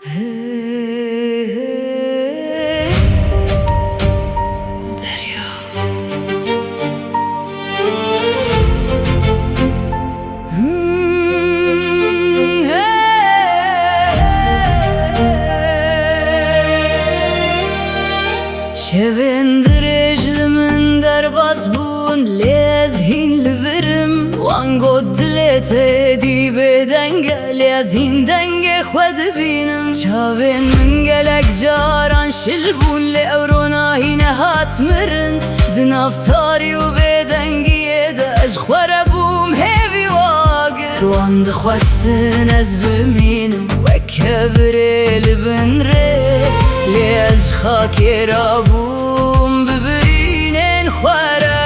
شوند رجلمن در بازبون لازهین لورم وانگو دلت دی بدنگ لازهین دنگ خود بینم چاوین من گلک جاران شلبون لأورونا هین هات مرن دنافتاری و بدنگی داج خوربوم هیوی واگر وان دخواستن از بمینم وکبره لبن ره لیاز خاکی را بوم ببرینن خواره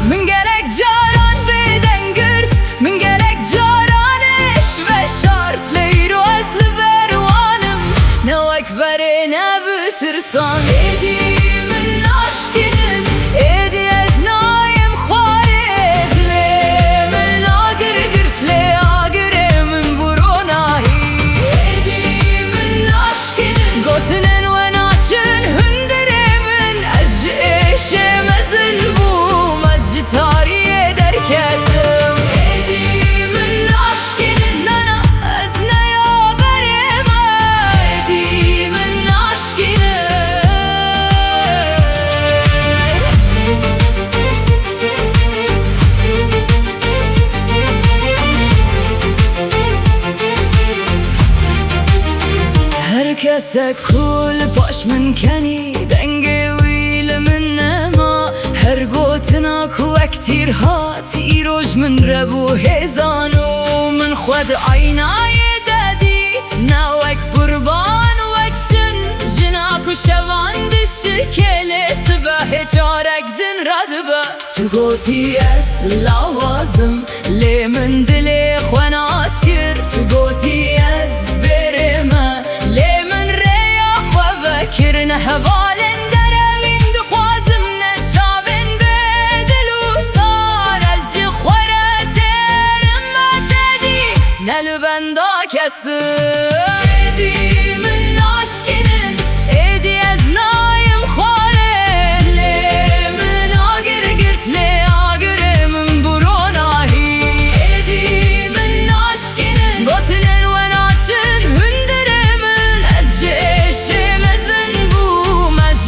من گلک جاران بدن گرد من گلک جارانش و شارت لیرو از لبروانم نوک بره نبترسان ایدی من ناشکنن ایدی از نایم خواره لی من آگر گرد لی آگر من برو ناهی ایدی من ناشکنن گوتنن و ناچن هندره من از عشم ازن بوم از جتاری درکتم ایدی من ناشکنن نانا از نیا برم ایدی من ناشکنن هر کس کل پاش من کنی دنگ ویل من نما هر گوتنا کو اکتیر هات ایروش من ربو هزانو من خود عینای دادیت ناوک بربان وکشن جناکو شواندش کلی سبه جارک دن ردبه تو گوتی از لوازم لی من دلی خواناس کر تو گوتی از برمه کرنه حوالن دروین دخوازم نچاوین بدل و سار از جی خوره تیرم متدی نلبندا کسم ایدی من ناشکنن ایدی از نایم خواره لی من آگر گرد لی آگر من برو ناهی ایدی من ناشکنن گوتنن و ناچن هندره من از جی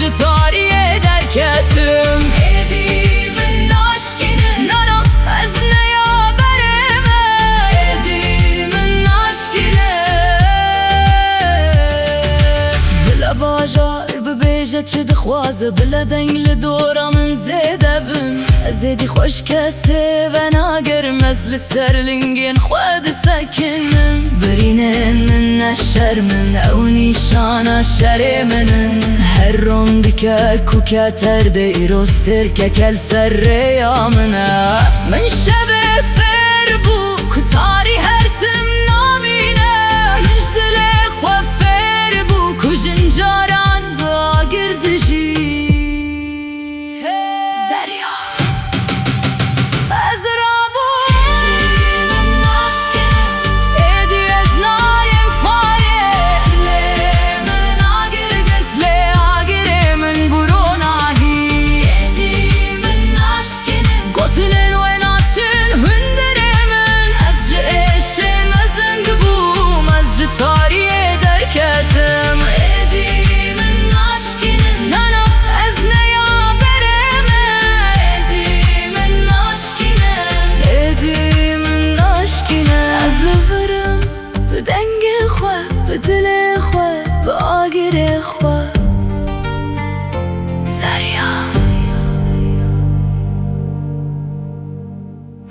تاری درکتم ایدی من ناشکنن نانا از نیا برم ایدی من ناشکنن بلا باجار ببیجه چه دخوازه بلا دنگ لدورا من زیده بم زیدی خوش کسی و ناگرم از لسرلنگین خود سکنم برینن من نشرمن او نیشانا شر منن هر روند که کوکه ترده ایروستر که کل سر ریامنه من شب فر بو کتاری